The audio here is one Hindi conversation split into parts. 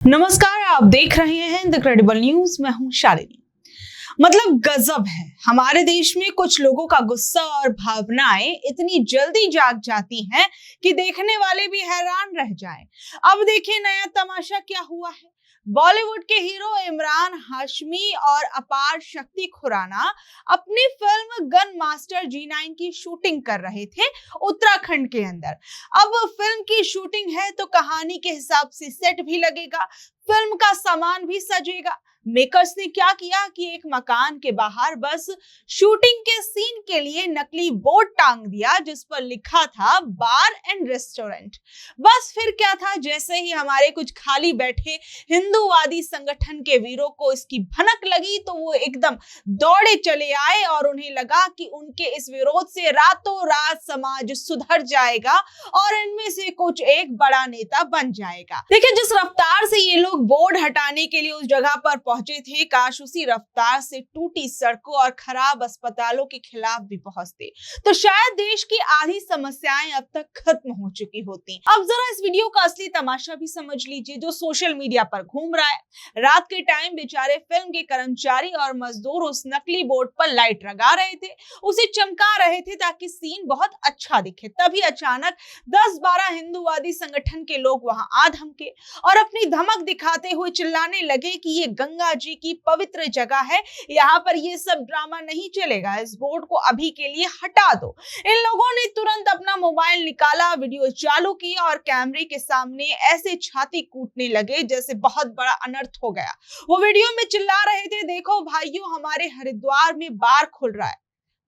नमस्कार, आप देख रहे हैं द क्रेडिबल न्यूज। मैं हूं शालिनी। मतलब गजब है, हमारे देश में कुछ लोगों का गुस्सा और भावनाएं इतनी जल्दी जाग जाती हैं कि देखने वाले भी हैरान रह जाएं। अब देखिए नया तमाशा क्या हुआ है। बॉलीवुड के हीरो इमरान हाशमी और अपार शक्ति खुराना अपनी फिल्म गन मास्टर G9 की शूटिंग कर रहे थे उत्तराखंड के अंदर। अब फिल्म की शूटिंग है तो कहानी के हिसाब से सेट भी लगेगा, फिल्म का सामान भी सजेगा। मेकर्स ने क्या किया कि एक मकान के बाहर बस शूटिंग के सीन के लिए नकली बोर्ड टांग दिया जिस पर लिखा था बार एंड रेस्टोरेंट। बस फिर क्या था, जैसे ही हमारे कुछ खाली बैठे हिंदूवादी संगठन के वीरों को इसकी भनक लगी तो वो एकदम दौड़े चले आए और उन्हें लगा कि उनके इस विरोध से रातों रात समाज सुधर जाएगा और इनमें से कुछ एक बड़ा नेता बन जाएगा। देखिए, जिस रफ्तार से ये लोग बोर्ड हटाने के लिए उस जगह पर पहुंचे थे, काश उसी रफ्तार से टूटी सड़कों और खराब अस्पतालों के खिलाफ भी पहुंचते तो शायद देश की आधी समस्याएं अब तक खत्म हो चुकी होती। अब जरा इस वीडियो का असली तमाशा भी समझ लीजिए जो सोशल मीडिया पर घूम रहा है। रात के टाइम बेचारे फिल्म के कर्मचारी और मजदूर उस नकली बोर्ड पर लाइट लगा रहे थे, उसे चमका रहे थे ताकि सीन बहुत अच्छा दिखे। तभी अचानक 10-12 हिंदूवादी संगठन के लोग वहां आ धमके और अपनी धमक दिखाते हुए चिल्लाने लगे कि ये गंगा जी की पवित्र जगह है, यहाँ पर ये सब ड्रामा नहीं चलेगा, इस बोर्ड को अभी के लिए हटा दो। इन लोगों ने तुरंत अपना मोबाइल निकाला, वीडियो चालू किया और कैमरे के सामने ऐसे छाती कूटने लगे जैसे बहुत बड़ा अनर्थ हो गया। वो वीडियो में चिल्ला रहे थे, देखो भाइयों, हमारे हरिद्वार में बार खुल रहा है।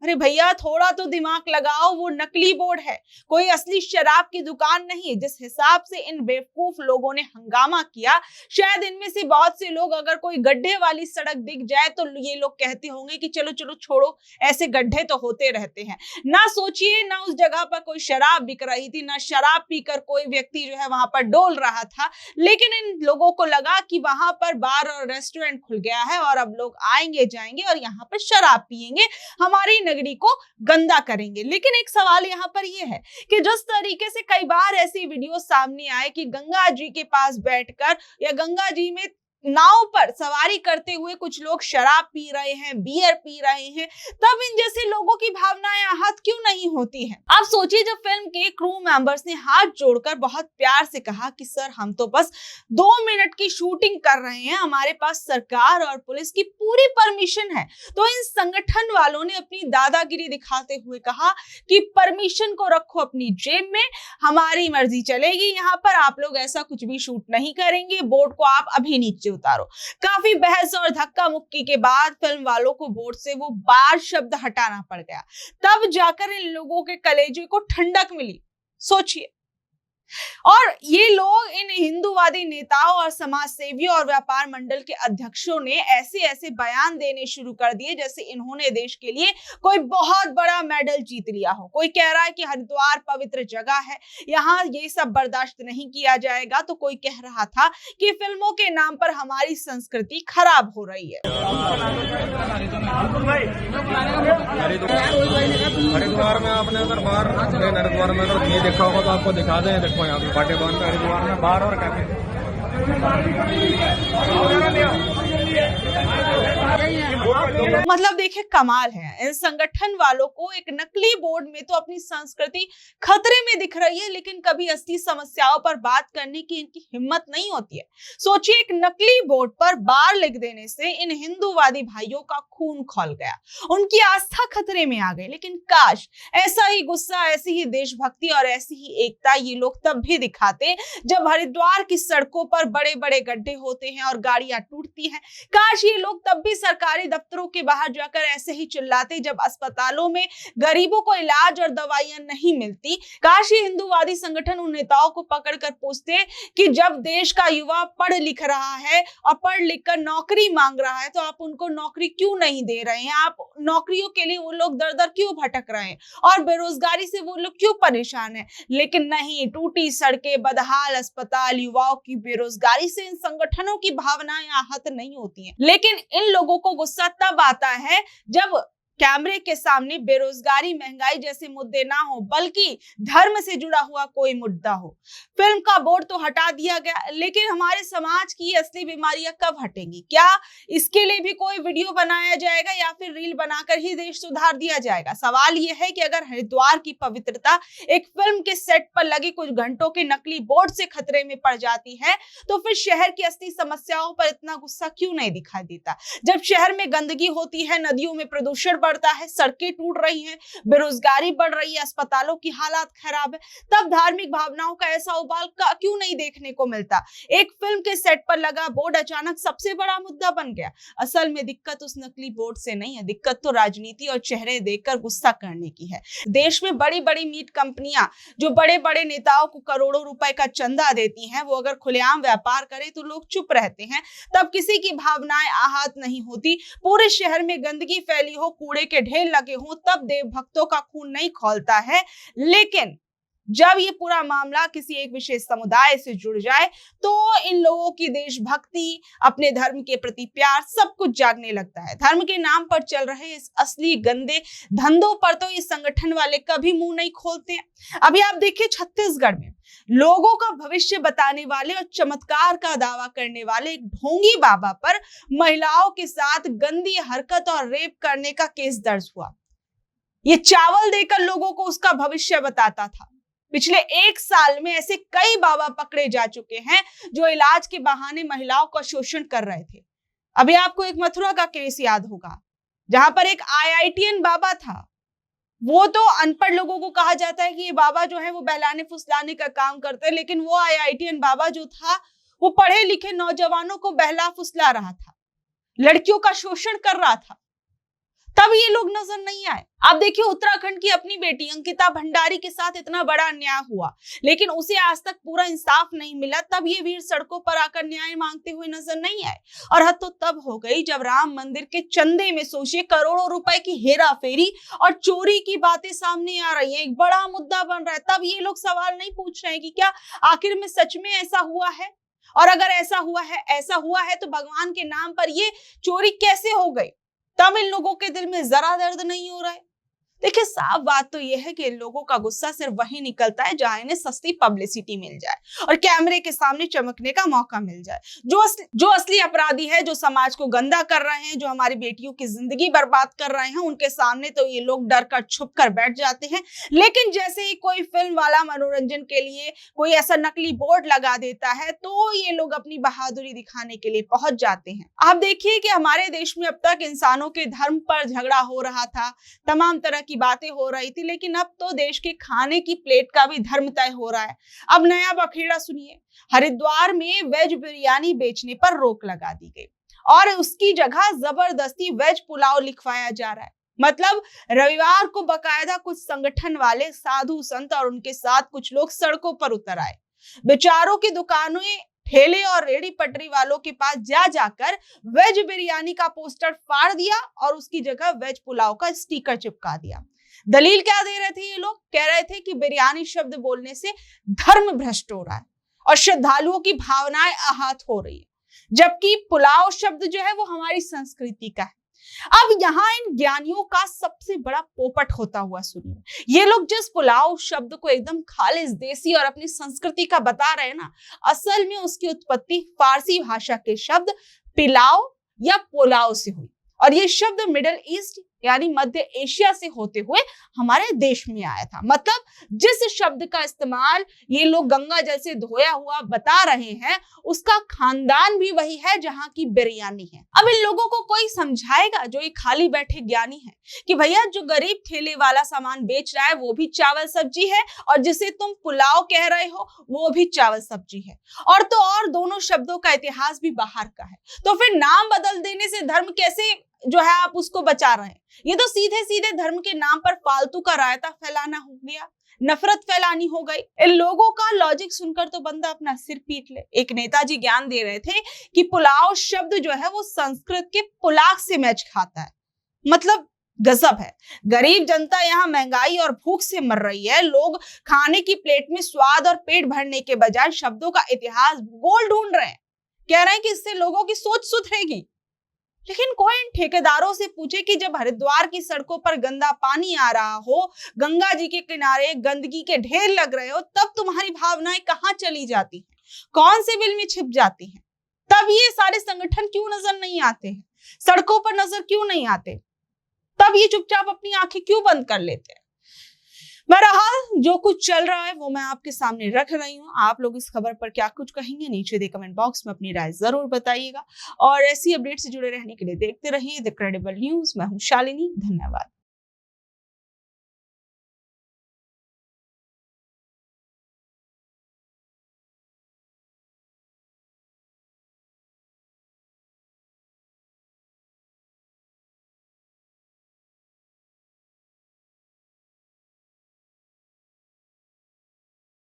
अरे भैया, थोड़ा तो दिमाग लगाओ, वो नकली बोर्ड है, कोई असली शराब की दुकान नहीं है। जिस हिसाब से इन बेवकूफ लोगों ने हंगामा किया, शायद इनमें से बहुत से लोग अगर कोई गड्ढे वाली सड़क दिख जाए तो ये लोग कहते होंगे कि चलो चलो छोड़ो, ऐसे गड्ढे तो होते रहते हैं। ना सोचिए, ना उस जगह पर कोई शराब बिक रही थी, ना शराब पीकर कोई व्यक्ति जो है वहां पर डोल रहा था, लेकिन इन लोगों को लगा कि वहां पर बार और रेस्टोरेंट खुल गया है और अब लोग आएंगे जाएंगे और यहाँ पर शराब पियेंगे, हमारी नगरी को गंदा करेंगे। लेकिन एक सवाल यहाँ पर यह है कि जिस तरीके से कई बार ऐसी वीडियो सामने आए कि गंगा जी के पास बैठकर या गंगा जी में नाव पर सवारी करते हुए कुछ लोग शराब पी रहे हैं, बियर पी रहे हैं, तब इन जैसे लोगों की भावनाएं आहत क्यों नहीं होती हैं? आप सोचिए, जब फिल्म के क्रू मेंबर्स ने हाथ जोड़कर बहुत प्यार से कहा कि सर, हम तो बस 2 मिनट की शूटिंग कर रहे हैं, हमारे पास सरकार और पुलिस की पूरी परमिशन है, तो इन संगठन वालों ने अपनी दादागिरी दिखाते हुए कहा कि परमिशन को रखो अपनी जेब में, हमारी मर्जी चलेगी, यहाँ पर आप लोग ऐसा कुछ भी शूट नहीं करेंगे, बोर्ड को आप अभी नीचे उतारो। काफी बहस और धक्का मुक्की के बाद फिल्म वालों को बोर्ड से वो बार शब्द हटाना पड़ गया। तब जाकर इन लोगों के कलेजे को ठंडक मिली। सोचिए, और ये लोग इन हिंदूवादी नेताओं और समाज सेवियों और व्यापार मंडल के अध्यक्षों ने ऐसे ऐसे बयान देने शुरू कर दिए जैसे इन्होंने देश के लिए कोई बहुत बड़ा मेडल जीत लिया हो। कोई कह रहा है कि हरिद्वार पवित्र जगह है, यहाँ ये सब बर्दाश्त नहीं किया जाएगा, तो कोई कह रहा था कि फिल्मों के नाम पर हमारी संस्कृति खराब हो रही है। हरिद्वार में आपने अगर बाहर हरिद्वार में अगर ये देखा होगा तो आपको दिखा दें। देखो यहाँ पे बाटे बांध हरिद्वार में बाहर और कैफे। मतलब देखिए, कमाल है, इन संगठन वालों को एक नकली बोर्ड में तो अपनी संस्कृति खतरे में दिख रही है, लेकिन कभी असली समस्याओं पर बात करने की इनकी हिम्मत नहीं होती है। सोचिए, एक नकली बोर्ड पर बार लिख देने से इन हिंदूवादी भाइयों का खून खौल गया, उनकी आस्था खतरे में आ गई। लेकिन काश ऐसा ही गुस्सा, ऐसी ही देशभक्ति और ऐसी ही एकता ये लोग तब भी दिखाते जब हरिद्वार की सड़कों पर बड़े बड़े गड्ढे होते हैं और गाड़ियां टूटती हैं। काश ये लोग तब भी सरकारी दफ्तरों के बाहर जाकर ऐसे ही चिल्लाते जब अस्पतालों में गरीबों को इलाज और दवाइयां नहीं मिलती। काश ये हिंदूवादी संगठन उन नेताओं को पकड़कर पूछते कि जब देश का युवा पढ़ लिख रहा है और पढ़ लिख कर नौकरी मांग रहा है तो आप उनको नौकरी क्यों नहीं दे रहे हैं, आप नौकरियों के लिए वो लोग दर दर क्यों भटक रहे हैं और बेरोजगारी से वो लोग क्यों परेशान है। लेकिन नहीं, टूटी सड़कें, बदहाल अस्पताल, युवाओं की बेरोजगारी से इन संगठनों की भावनाएं आहत नहीं होती हैं। लेकिन इन लोगों को गुस्सा तब आता है जब कैमरे के सामने बेरोजगारी, महंगाई जैसे मुद्दे ना हो, बल्कि धर्म से जुड़ा हुआ कोई मुद्दा हो। फिल्म का बोर्ड तो हटा दिया गया, लेकिन हमारे समाज की असली बीमारियां कब हटेंगी? क्या इसके लिए भी कोई वीडियो बनाया जाएगा या फिर रील बनाकर ही देश सुधार दिया जाएगा? सवाल यह है कि अगर हरिद्वार की पवित्रता एक फिल्म के सेट पर लगे कुछ घंटों के नकली बोर्ड से खतरे में पड़ जाती है, तो फिर शहर की असली समस्याओं पर इतना गुस्सा क्यों नहीं दिखाई देता? जब शहर में गंदगी होती है, नदियों में प्रदूषण बढ़ता है, सड़कें टूट रही हैं, बेरोजगारी बढ़ रही है, अस्पतालों की हालत खराब है, तब धार्मिक भावनाओं का ऐसा उबाल क्यों नहीं देखने को मिलता? एक फिल्म के सेट पर लगा बोर्ड अचानक सबसे बड़ा मुद्दा बन गया। असल में दिक्कत उस नकली बोर्ड से नहीं है, दिक्कत तो राजनीति और चेहरे देखकर गुस्सा करने की है। देश में बड़ी बड़ी मीट कंपनियां जो बड़े बड़े नेताओं को करोड़ों रुपए का चंदा देती हैं, वो अगर खुलेआम व्यापार करे तो लोग चुप रहते हैं, तब किसी की भावनाएं आहत नहीं होती। पूरे शहर में गंदगी फैली हो, कूड़े के ढेर लगे हो, तब देव भक्तों का खून नहीं खौलता है। लेकिन जब ये पूरा मामला किसी एक विशेष समुदाय से जुड़ जाए, तो इन लोगों की देशभक्ति, अपने धर्म के प्रति प्यार, सब कुछ जागने लगता है। धर्म के नाम पर चल रहे इस असली गंदे धंधों पर तो इस संगठन वाले कभी मुंह नहीं खोलते हैं। अभी आप देखिए, छत्तीसगढ़ में लोगों का भविष्य बताने वाले और चमत्कार का दावा करने वाले एक ढोंगी बाबा पर महिलाओं के साथ गंदी हरकत और रेप करने का केस दर्ज हुआ। ये चावल देकर लोगों को उसका भविष्य बताता था। पिछले 1 साल में ऐसे कई बाबा पकड़े जा चुके हैं जो इलाज के बहाने महिलाओं का शोषण कर रहे थे। अभी आपको एक मथुरा का केस याद होगा, जहां पर एक IITN बाबा था। वो तो अनपढ़ लोगों को कहा जाता है कि ये बाबा जो है वो बहलाने फुसलाने का काम करते हैं, लेकिन वो IITN बाबा जो था वो पढ़े लिखे नौजवानों को बहला फुसला रहा था, लड़कियों का शोषण कर रहा था। तब ये लोग नजर नहीं आए। आप देखिए, उत्तराखंड की अपनी बेटी अंकिता भंडारी के साथ इतना बड़ा अन्याय हुआ, लेकिन उसे आज तक पूरा इंसाफ नहीं मिला। तब ये वीर सड़कों पर आकर न्याय मांगते हुए नजर नहीं आए। और हद तो तब हो गई जब राम मंदिर के चंदे में सोचिए करोड़ों रुपए की हेरा फेरी और चोरी की बातें सामने आ रही है, एक बड़ा मुद्दा बन रहा है। तब ये लोग सवाल नहीं पूछ रहे हैं कि क्या आखिर में सच में ऐसा हुआ है, और अगर ऐसा हुआ है तो भगवान के नाम पर ये चोरी कैसे हो गई? तब इन लोगों के दिल में जरा दर्द नहीं हो रहा है। देखिए, साफ बात तो यह है कि इन लोगों का गुस्सा सिर्फ वहीं निकलता है जहां इन्हें सस्ती पब्लिसिटी मिल जाए और कैमरे के सामने चमकने का मौका मिल जाए। जो असली अपराधी है, जो समाज को गंदा कर रहे हैं, जो हमारी बेटियों की जिंदगी बर्बाद कर रहे हैं, उनके सामने तो ये लोग डर कर छुप कर बैठ जाते हैं। लेकिन जैसे ही कोई फिल्म वाला मनोरंजन के लिए कोई ऐसा नकली बोर्ड लगा देता है, तो ये लोग अपनी बहादुरी दिखाने के लिए पहुंच जाते हैं। आप देखिए कि हमारे देश में अब तक इंसानों के धर्म पर झगड़ा हो रहा था, तमाम तरह की बातें हो रही थी, लेकिन अब तो देश के खाने की प्लेट का भी धर्म तय हो रहा है। अब नया बखेड़ा सुनिए, हरिद्वार में वेज बिरयानी बेचने पर रोक लगा दी गई और उसकी जगह जबरदस्ती वेज पुलाव लिखवाया जा रहा है। मतलब रविवार को बकायदा कुछ संगठन वाले, साधु संत और उनके साथ कुछ लोग सड़कों पर उतर आए। बेचारों की दुकानों, ठेले और रेडी पटरी वालों के पास जाकर वेज बिरयानी का पोस्टर फाड़ दिया और उसकी जगह वेज पुलाव का स्टिकर चिपका दिया। दलील क्या दे रहे थे ये लोग? कह रहे थे कि बिरयानी शब्द बोलने से धर्म भ्रष्ट हो रहा है और श्रद्धालुओं की भावनाएं आहत हो रही है, जबकि पुलाव शब्द जो है वो हमारी संस्कृति का है। अब यहाँ इन ज्ञानियों का सबसे बड़ा पोपट होता हुआ सुनिए। ये लोग जिस पुलाव शब्द को एकदम खालिस देसी और अपनी संस्कृति का बता रहे हैं ना, असल में उसकी उत्पत्ति फारसी भाषा के शब्द पिलाव या पुलाव से हुई और ये शब्द मिडिल ईस्ट यानी मध्य एशिया से होते हुए हमारे देश में आया था। मतलब जिस शब्द का इस्तेमाल ये लोग गंगा जल से धोया हुआ बता रहे हैं, उसका खानदान भी वही है जहां की बिरयानी है। अब इन लोगों को कोई समझाएगा, जो ये खाली बैठे ज्ञानी हैं, कि भैया जो गरीब ठेले वाला सामान बेच रहा है वो भी चावल सब्जी है और जिसे तुम पुलाव कह रहे हो वो भी चावल सब्जी है, और तो और दोनों शब्दों का इतिहास भी बाहर का है। तो फिर नाम बदल देने से धर्म कैसे जो है आप उसको बचा रहे हैं? ये तो सीधे सीधे धर्म के नाम पर फालतू का रायता फैलाना हो गया, नफरत फैलानी हो गई। इन लोगों का लॉजिक सुनकर तो बंदा अपना सिर पीट ले। एक नेताजी ज्ञान दे रहे थे कि पुलाव शब्द जो है वो संस्कृत के पुलाव से मैच खाता है। मतलब गजब है। गरीब जनता यहाँ महंगाई और भूख से मर रही है। लोग खाने की प्लेट में स्वाद और पेट भरने के बजाय शब्दों का इतिहास, भूगोल ढूंढ रहे हैं। कह रहे हैं कि इससे लोगों की सोच सुधरेगी। लेकिन कोई इन ठेकेदारों से पूछे कि जब हरिद्वार की सड़कों पर गंदा पानी आ रहा हो, गंगा जी के किनारे गंदगी के ढेर लग रहे हो, तब तुम्हारी भावनाएं कहाँ चली जाती हैं, कौन से बिल में छिप जाती हैं? तब ये सारे संगठन क्यों नजर नहीं आते हैं, सड़कों पर नजर क्यों नहीं आते? तब ये चुपचाप अपनी आंखें क्यों बंद कर लेते हैं? बहरहाल जो कुछ चल रहा है वो मैं आपके सामने रख रही हूँ। आप लोग इस खबर पर क्या कुछ कहेंगे, नीचे दे कमेंट बॉक्स में अपनी राय जरूर बताइएगा। और ऐसी अपडेट से जुड़े रहने के लिए देखते रहिए द क्रेडिबल न्यूज। मैं हूँ शालिनी, धन्यवाद।